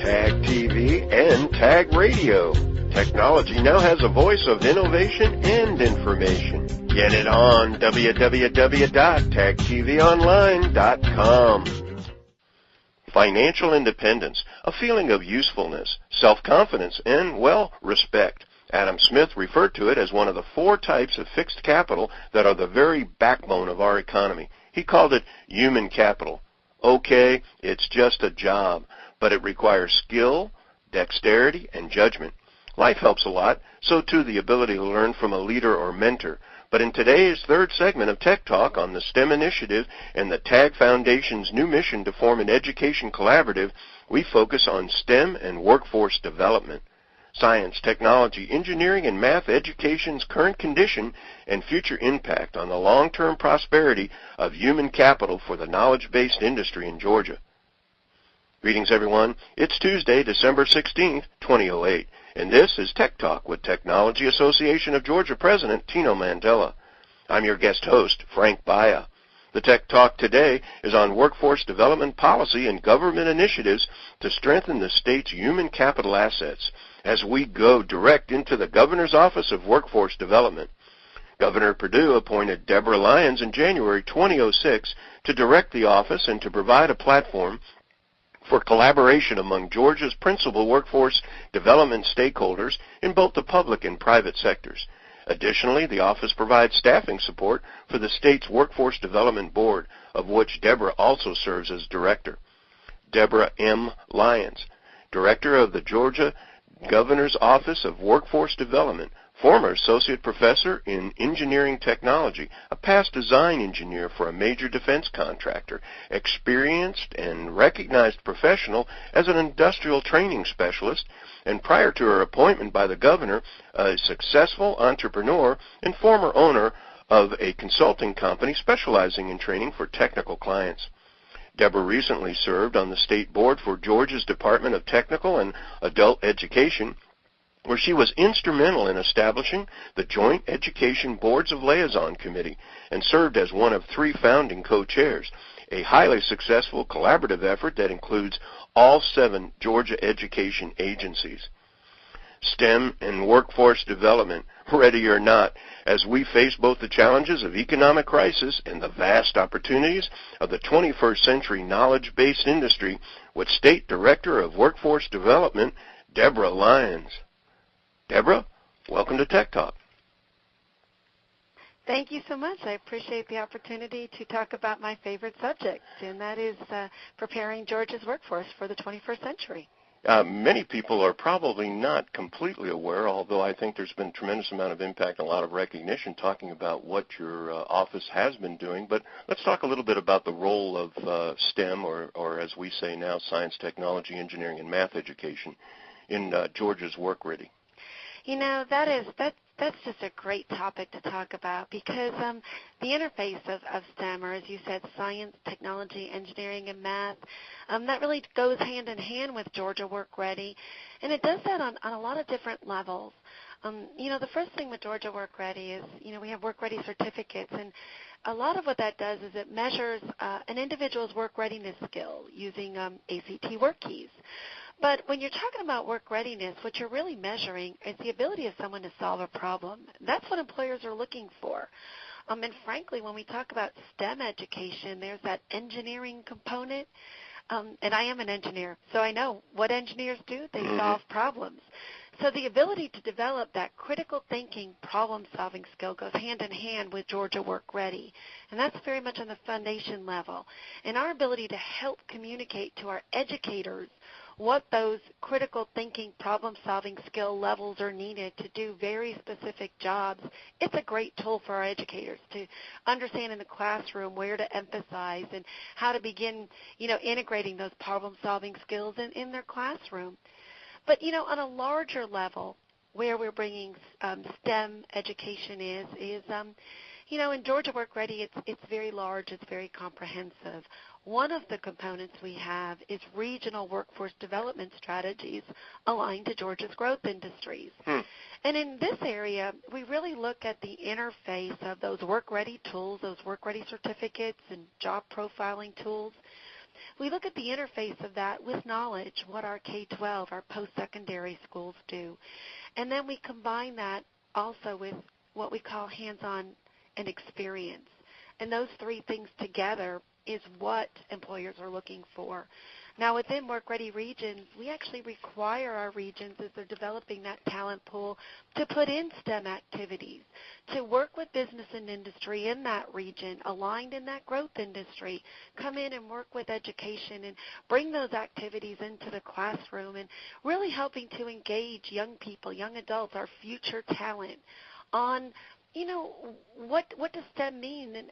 Tag TV, and Tag Radio. Technology now has a voice of innovation and information. Get it on www.tagtvonline.com. Financial independence, a feeling of usefulness, self-confidence, and, well, respect. Adam Smith referred to it as one of the 4 types of fixed capital that are the very backbone of our economy. He called it human capital. Okay, it's just a job, but it requires skill, dexterity, and judgment. Life helps a lot, so too the ability to learn from a leader or mentor. But in today's third segment of Tech Talk on the STEM Initiative and the TAG Foundation's new mission to form an education collaborative, we focus on STEM and workforce development. Science, technology, engineering, and math education's current condition and future impact on the long-term prosperity of human capital for the knowledge-based industry in Georgia. Greetings, everyone. It's Tuesday, December 16th, 2008, and this is Tech Talk with Technology Association of Georgia President Tino Mandela. I'm your guest host, Frank Baia. The Tech Talk today is on workforce development policy and government initiatives to strengthen the state's human capital assets as we go direct into the Governor's Office of Workforce Development. Governor Perdue appointed Debra Lyons in January 2006 to direct the office and to provide a platform for collaboration among Georgia's principal workforce development stakeholders in both the public and private sectors. Additionally, the office provides staffing support for the state's Workforce Development Board, of which Debra also serves as director. Debra M. Lyons, director of the Georgia Governor's Office of Workforce Development, former associate professor in engineering technology, a past design engineer for a major defense contractor, experienced and recognized professional as an industrial training specialist, and prior to her appointment by the governor, a successful entrepreneur and former owner of a consulting company specializing in training for technical clients. Debra recently served on the state board for Georgia's Department of Technical and Adult Education, where she was instrumental in establishing the Joint Education Boards of Liaison Committee and served as one of 3 founding co-chairs, a highly successful collaborative effort that includes all 7 Georgia education agencies. STEM and workforce development, ready or not, as we face both the challenges of economic crisis and the vast opportunities of the 21st century knowledge-based industry, with State Director of Workforce Development, Debra Lyons. Debra, welcome to Tech Talk. Thank you so much. I appreciate the opportunity to talk about my favorite subject, and that is preparing Georgia's workforce for the 21st century. Many people are probably not completely aware, although I think there's been a tremendous amount of impact and a lot of recognition talking about what your office has been doing. But let's talk a little bit about the role of STEM, or as we say now, science, technology, engineering, and math education in Georgia's Work Ready. You know, that's just a great topic to talk about because the interface of STEM, or as you said, science, technology, engineering, and math, that really goes hand in hand with Georgia Work Ready, and it does that on a lot of different levels. You know, the first thing with Georgia Work Ready is, you know, we have Work Ready certificates, and a lot of what that does is it measures an individual's work readiness skill using ACT work keys. But when you're talking about work readiness, what you're really measuring is the ability of someone to solve a problem. That's what employers are looking for. And frankly, when we talk about STEM education, there's that engineering component. And I am an engineer, so I know what engineers do. They solve problems. So the ability to develop that critical thinking, problem-solving skill goes hand in hand with Georgia Work Ready. And that's very much on the foundation level. And our ability to help communicate to our educators what those critical thinking, problem-solving skill levels are needed to do very specific jobs, it's a great tool for our educators to understand in the classroom where to emphasize and how to begin, you know, integrating those problem-solving skills in their classroom. But, you know, on a larger level, where we're bringing STEM education is you know, in Georgia Work Ready, it's very large, it's very comprehensive. One of the components we have is regional workforce development strategies aligned to Georgia's growth industries. And in this area, we really look at the interface of those work-ready tools, those work-ready certificates and job profiling tools, we look at the interface of that with knowledge, what our K-12, our post-secondary schools do. And then we combine that also with what we call hands-on and experience. And those three things together is what employers are looking for. Now, within work-ready regions, we actually require our regions, as they're developing that talent pool, to put in STEM activities, to work with business and industry in that region, aligned in that growth industry, come in and work with education and bring those activities into the classroom and really helping to engage young people, young adults, our future talent on what does STEM mean and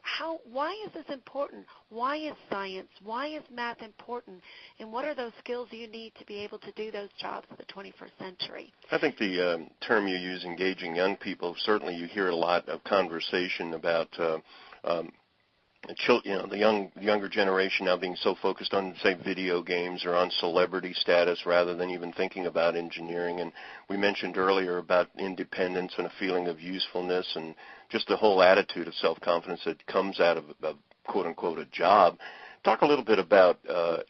why is this important? Why is science? Why is math important? And what are those skills you need to be able to do those jobs in the 21st century? I think the term you use, engaging young people, certainly you hear a lot of conversation about the younger generation now being so focused on, say, video games or on celebrity status rather than even thinking about engineering. And we mentioned earlier about independence and a feeling of usefulness and just the whole attitude of self-confidence that comes out of quote-unquote, a job. Talk a little bit about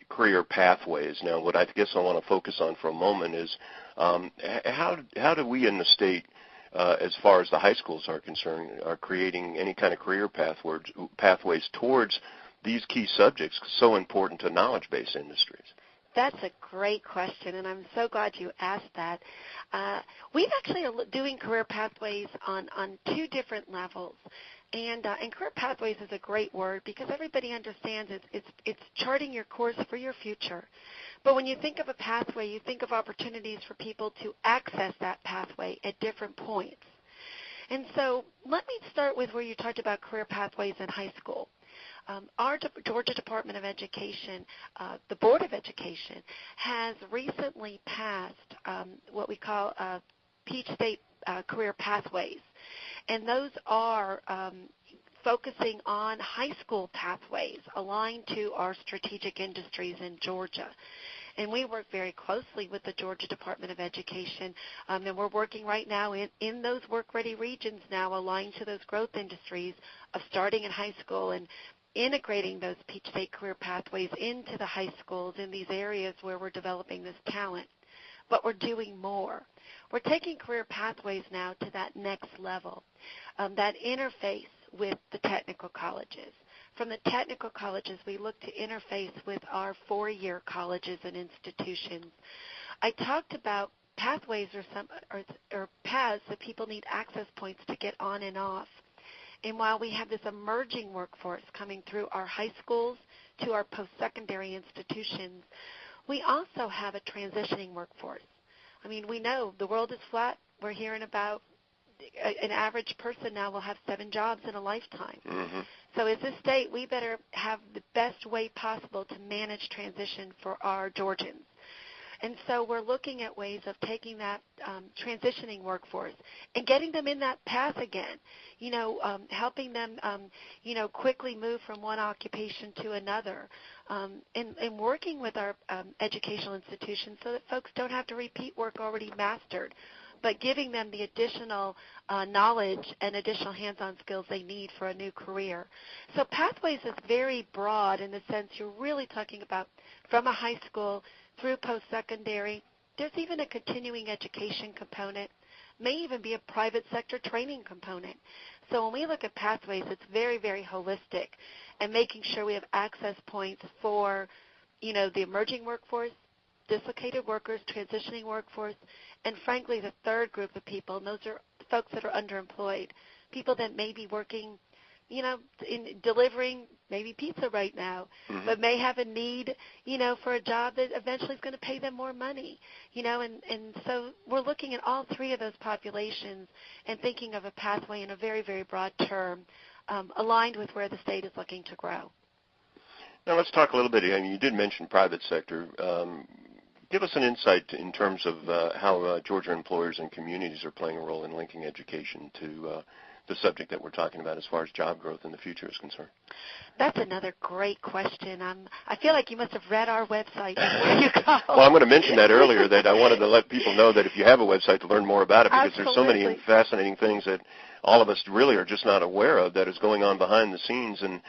career pathways. Now, what I guess I want to focus on for a moment is how do we in the state, as far as the high schools are concerned, are creating any kind of career pathways towards these key subjects so important to knowledge-based industries? That's a great question, and I'm so glad you asked that. We've actually are doing career pathways on two different levels. And career pathways is a great word because everybody understands it's charting your course for your future. But when you think of a pathway, you think of opportunities for people to access that pathway at different points. And so let me start with where you talked about career pathways in high school. Our Georgia Department of Education, the Board of Education, has recently passed what we call Peach State career pathways. And those are focusing on high school pathways aligned to our strategic industries in Georgia. And we work very closely with the Georgia Department of Education, and we're working right now in those work-ready regions now aligned to those growth industries of starting in high school and integrating those Peach State career pathways into the high schools in these areas where we're developing this talent. But we're doing more. We're taking career pathways now to that next level, that interface with the technical colleges. From the technical colleges, we look to interface with our four-year colleges and institutions. I talked about pathways or paths that people need access points to get on and off. And while we have this emerging workforce coming through our high schools to our post-secondary institutions, we also have a transitioning workforce. I mean, we know the world is flat. We're hearing about an average person now will have 7 jobs in a lifetime. Mm-hmm. So as a state, we better have the best way possible to manage transition for our Georgians. And so we're looking at ways of taking that transitioning workforce and getting them in that path again, helping them, quickly move from one occupation to another, and working with our educational institutions so that folks don't have to repeat work already mastered, but giving them the additional knowledge and additional hands-on skills they need for a new career. So pathways is very broad in the sense you're really talking about from a high school through post-secondary. There's even a continuing education component, may even be a private sector training component. So when we look at pathways, it's very, very holistic and making sure we have access points for, the emerging workforce, dislocated workers, transitioning workforce, and frankly, the third group of people, and those are folks that are underemployed, people that may be working, in delivering maybe pizza right now, mm-hmm. but may have a need, for a job that eventually is going to pay them more money, and so we're looking at all three of those populations and thinking of a pathway in a very, very broad term, aligned with where the state is looking to grow. Now let's talk a little bit. You did mention private sector. Give us an insight in terms of how Georgia employers and communities are playing a role in linking education to the subject that we're talking about as far as job growth in the future is concerned. That's another great question. I feel like you must have read our website before you called. Well, I'm going to mention that earlier, that I wanted to let people know that if you have a website to learn more about it, because Absolutely. There's so many fascinating things that all of us really are just not aware of that is going on behind the scenes. And,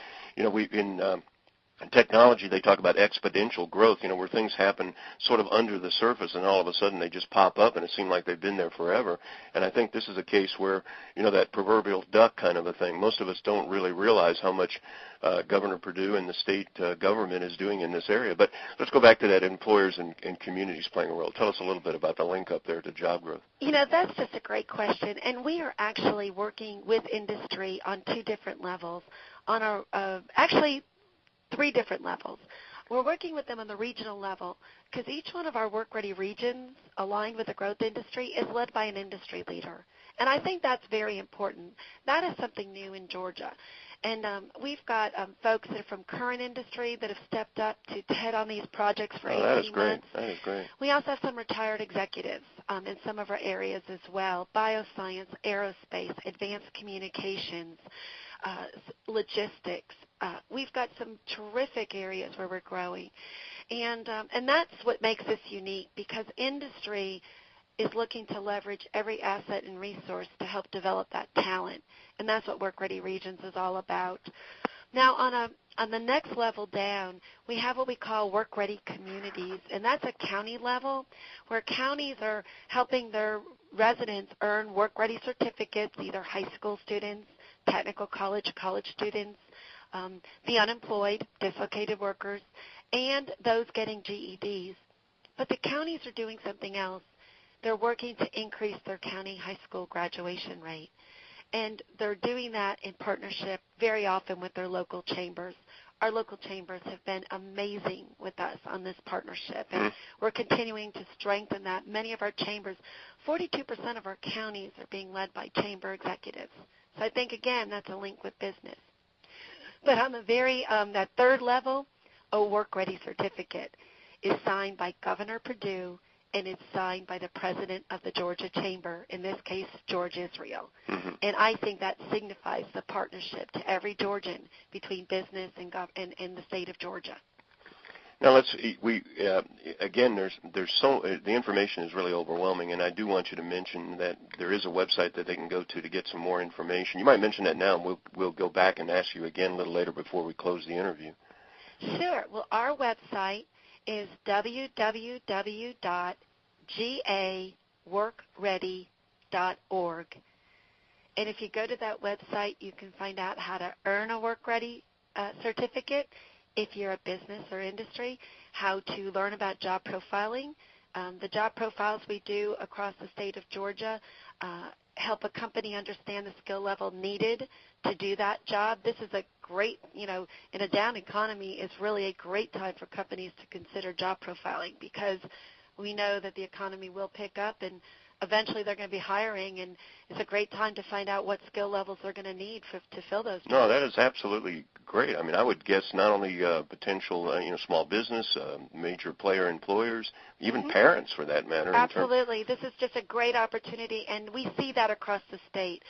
technology, they talk about exponential growth, where things happen sort of under the surface and all of a sudden they just pop up and it seems like they've been there forever. And I think this is a case where, that proverbial duck kind of a thing. Most of us don't really realize how much Governor Perdue and the state government is doing in this area. But let's go back to that employers and communities playing a role. Tell us a little bit about the link up there to job growth. That's just a great question. And we are actually working with industry on two different levels. On our, actually, three different levels. We're working with them on the regional level because each one of our work-ready regions aligned with the growth industry is led by an industry leader. And I think that's very important. That is something new in Georgia. And we've got folks that are from current industry that have stepped up to head on these projects for 18 that is great. months. That is great. We also have some retired executives in some of our areas as well, bioscience, aerospace, advanced communications, logistics. We've got some terrific areas where we're growing. And that's what makes this unique because industry is looking to leverage every asset and resource to help develop that talent. And that's what Work Ready Regions is all about. Now, on the next level down, we have what we call Work Ready Communities, and that's a county level where counties are helping their residents earn Work Ready certificates, either high school students, technical college students, the unemployed, dislocated workers, and those getting GEDs. But the counties are doing something else. They're working to increase their county high school graduation rate. And they're doing that in partnership very often with their local chambers. Our local chambers have been amazing with us on this partnership, and we're continuing to strengthen that. Many of our chambers, 42% of our counties are being led by chamber executives. So I think, again, that's a link with business. But on the very, that third level, a work-ready certificate is signed by Governor Perdue, and it's signed by the president of the Georgia Chamber, in this case, George Israel. Mm-hmm. And I think that signifies the partnership to every Georgian between business and the state of Georgia. Now again, there's the information is really overwhelming, and I do want you to mention that there is a website that they can go to get some more information. You might mention that now, and we'll go back and ask you again a little later before we close the interview. Sure. Well, our website is www.gaworkready.org. And if you go to that website, you can find out how to earn a Work Ready certificate if you're a business or industry, how to learn about job profiling. The job profiles we do across the state of Georgia help a company understand the skill level needed to do that job. This is a great, in a down economy, it's really a great time for companies to consider job profiling because we know that the economy will pick up and eventually they're going to be hiring, and it's a great time to find out what skill levels they're going to need to fill those jobs. No, that is absolutely great. I mean, I would guess not only potential, small business, major player employers, even parents for that matter. Absolutely. This is just a great opportunity, and we see that across the state.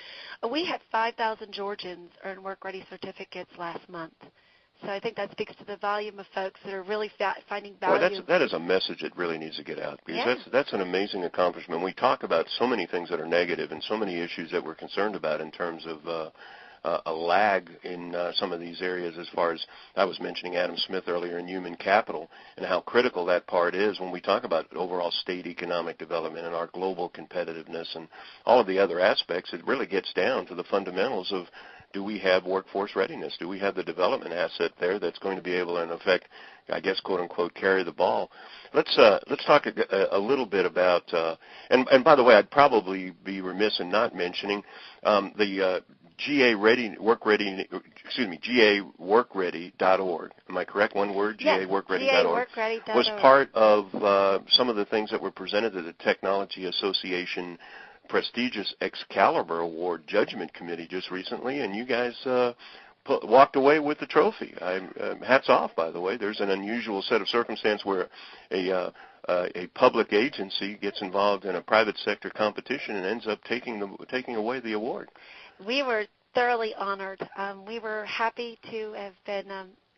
We had 5,000 Georgians earn work-ready certificates last month. So I think that speaks to the volume of folks that are really finding value. Well, that is a message that really needs to get out because that's an amazing accomplishment. We talk about so many things that are negative and so many issues that we're concerned about in terms of a lag in some of these areas as far as I was mentioning Adam Smith earlier in human capital and how critical that part is when we talk about overall state economic development and our global competitiveness and all of the other aspects. It really gets down to the fundamentals of do we have workforce readiness? Do we have the development asset there that's going to be able to, in effect, I guess, quote unquote, carry the ball? Let's talk a little bit about and by the way, I'd probably be remiss in not mentioning the GAWorkready.org. Am I correct? One word, GAWorkready.org. Was part of some of the things that were presented at the Technology Association prestigious Excalibur Award Judgment Committee just recently, and you guys walked away with the trophy. Hats off, by the way. There's an unusual set of circumstance where a public agency gets involved in a private sector competition and ends up taking away the award. We were thoroughly honored. We were happy to have been,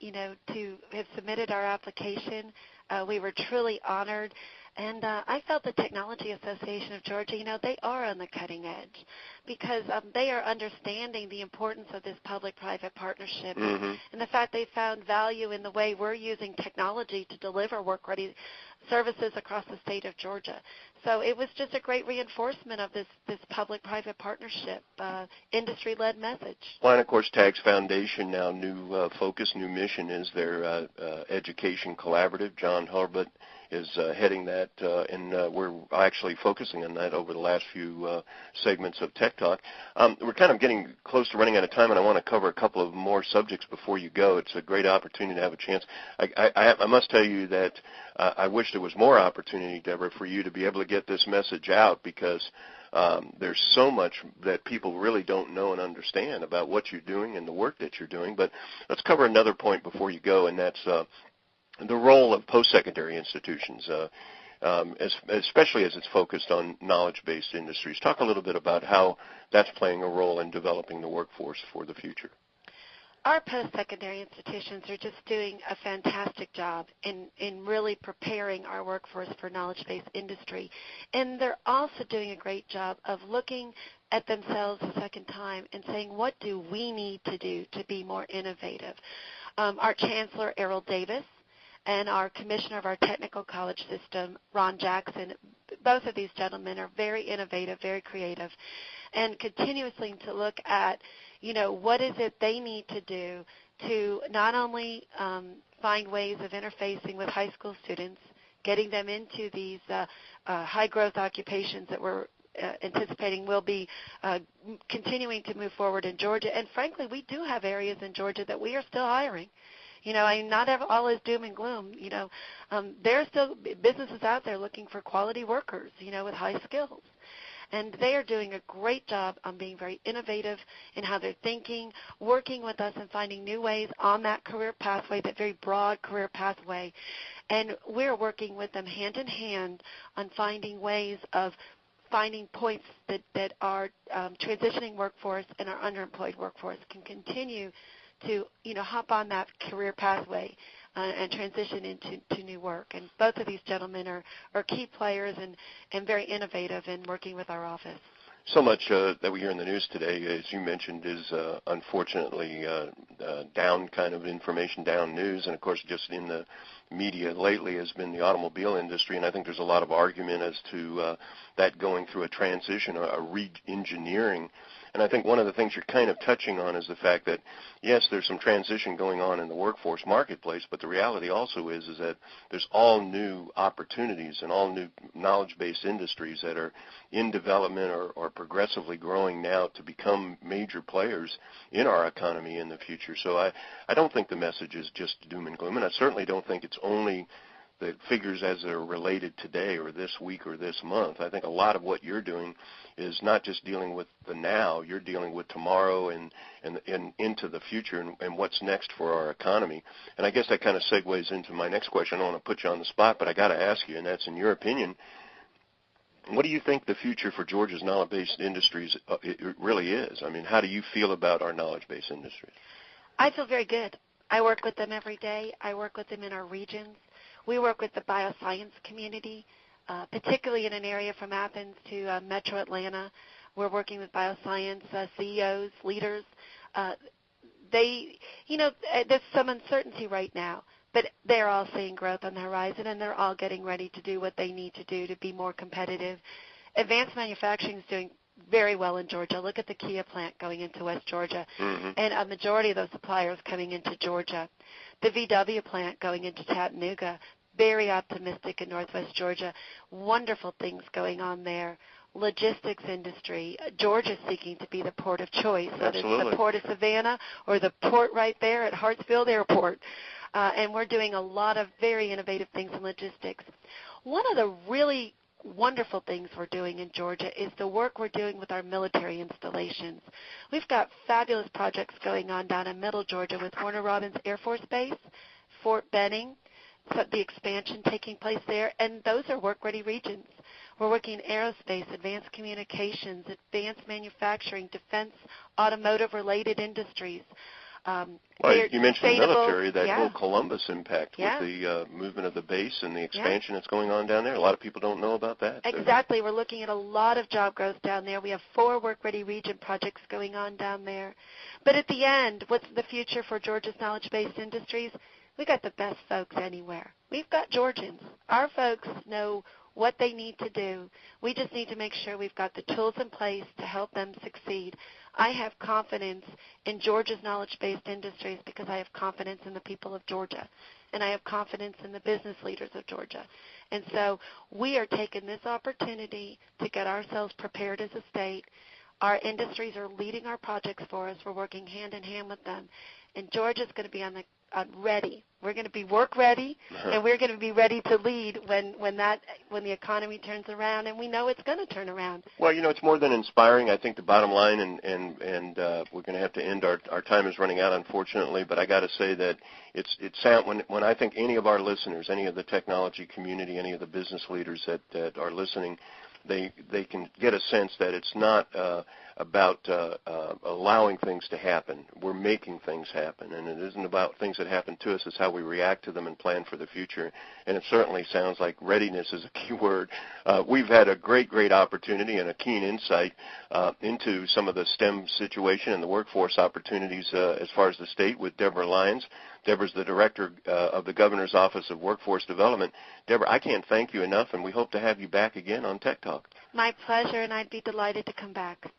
to have submitted our application. We were truly honored. And I felt the Technology Association of Georgia, they are on the cutting edge because they are understanding the importance of this public-private partnership and the fact they found value in the way we're using technology to deliver work-ready services across the state of Georgia. So it was just a great reinforcement of this public-private partnership, industry-led message. Well, and of course, TAG's foundation now, new focus, new mission is their education collaborative. John Hurlbut is heading that, and we're actually focusing on that over the last few segments of Tech Talk. We're kind of getting close to running out of time, and I want to cover a couple of more subjects before you go. It's a great opportunity to have a chance. I must tell you that I wish there was more opportunity, Debra, for you to be able to get this message out because there's so much that people really don't know and understand about what you're doing and the work that you're doing. But let's cover another point before you go, and that's the role of post-secondary institutions, especially as it's focused on knowledge-based industries. Talk a little bit about how that's playing a role in developing the workforce for the future. Our post-secondary institutions are just doing a fantastic job in really preparing our workforce for knowledge-based industry. And they're also doing a great job of looking at themselves a second time and saying, what do we need to do to be more innovative? Our Chancellor, Errol Davis, and our Commissioner of our Technical College System, Ron Jackson, both of these gentlemen are very innovative, very creative, and continuously to look at, what is it they need to do to not only find ways of interfacing with high school students, getting them into these high-growth occupations that we're anticipating will be continuing to move forward in Georgia. And frankly, we do have areas in Georgia that we are still hiring. Not all is doom and gloom. There are still businesses out there looking for quality workers, with high skills. And they are doing a great job on being very innovative in how they're thinking, working with us and finding new ways on that career pathway, that very broad career pathway. And we're working with them hand in hand on finding ways of finding points that our transitioning workforce and our underemployed workforce can continue to hop on that career pathway and transition into new work. And both of these gentlemen are key players and very innovative in working with our office. So much that we hear in the news today, as you mentioned, is unfortunately down kind of information, down news. And, of course, just in the media lately has been the automobile industry. And I think there's a lot of argument as to that going through a transition, a re-engineering. And I think one of the things you're kind of touching on is the fact that, yes, there's some transition going on in the workforce marketplace, but the reality also is that there's all new opportunities and all new knowledge-based industries that are in development or progressively growing now to become major players in our economy in the future. So I don't think the message is just doom and gloom, and I certainly don't think it's only the figures as they're related today or this week or this month. I think a lot of what you're doing is not just dealing with the now, you're dealing with tomorrow and into the future and what's next for our economy. And I guess that kind of segues into my next question. I don't want to put you on the spot, but I got to ask you, and that's in your opinion, what do you think the future for Georgia's knowledge-based industries it really is? I mean, how do you feel about our knowledge-based industries? I feel very good. I work with them every day. I work with them in our regions. We work with the bioscience community, particularly in an area from Athens to Metro Atlanta. We're working with bioscience CEOs, leaders. There's some uncertainty right now, but they're all seeing growth on the horizon, and they're all getting ready to do what they need to do to be more competitive. Advanced manufacturing is doing very well in Georgia. Look at the Kia plant going into West Georgia, and a majority of those suppliers coming into Georgia. The VW plant going into Chattanooga, very optimistic in Northwest Georgia. Wonderful things going on there. Logistics industry. Georgia seeking to be the port of choice, whether it's the port of Savannah or the port right there at Hartsfield Airport. And we're doing a lot of very innovative things in logistics. One of the really wonderful things we're doing in Georgia is the work we're doing with our military installations. We've got fabulous projects going on down in Middle Georgia with Warner Robins Air Force Base, Fort Benning, so the expansion taking place there, and those are work-ready regions. We're working in aerospace, advanced communications, advanced manufacturing, defense, automotive-related industries. Well, you mentioned the military, that yeah. whole Columbus impact yeah. with the movement of the base and the expansion that's going on down there. A lot of people don't know about that. Exactly. We're looking at a lot of job growth down there. We have 4 work-ready region projects going on down there. But at the end, what's the future for Georgia's knowledge-based industries? We got the best folks anywhere. We've got Georgians. Our folks know what they need to do. We just need to make sure we've got the tools in place to help them succeed. I have confidence in Georgia's knowledge-based industries because I have confidence in the people of Georgia, and I have confidence in the business leaders of Georgia. And so we are taking this opportunity to get ourselves prepared as a state. Our industries are leading our projects for us. We're working hand in hand with them. And Georgia's going to be on ready. We're going to be work ready, and we're going to be ready to lead when the economy turns around, and we know it's going to turn around. Well, it's more than inspiring. I think the bottom line, and we're going to have to end. Our time is running out, unfortunately. But I got to say that it sounds when I think any of our listeners, any of the technology community, any of the business leaders that are listening, they can get a sense that it's not about allowing things to happen. We're making things happen, and it isn't about things that happen to us. It's how we react to them and plan for the future. And it certainly sounds like readiness is a key word. We've had a great opportunity and a keen insight into some of the STEM situation and the workforce opportunities as far as the state with Debra Lyons. Debra's the director of the Governor's Office of Workforce Development. Debra, I can't thank you enough, and we hope to have you back again on Tech Talk. My pleasure, and I'd be delighted to come back.